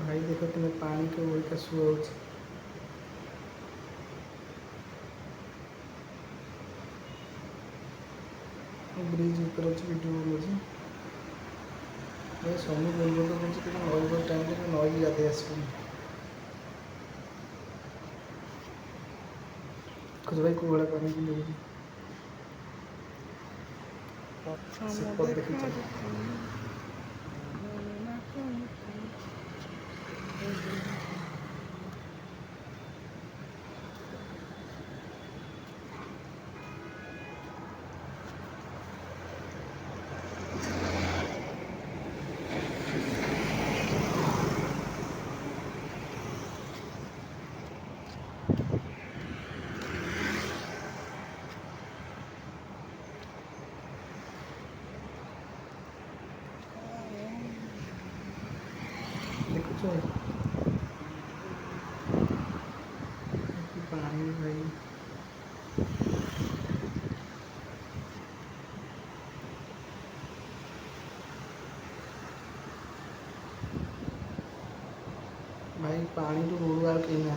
भाई देखो तुम्हें पानी के वही का शो हो। ब्रिज ऊपर अच्छी वीडियो मुझे भाई स्वामी बोल तो मुझे कि नई बस टाइम टे नई गाधे आसनी कुछ भाई को बड़ा पानी की लोग सेपट देखी चल देखो पानी भाई भाई पानी तो रोड वाल कहीं ना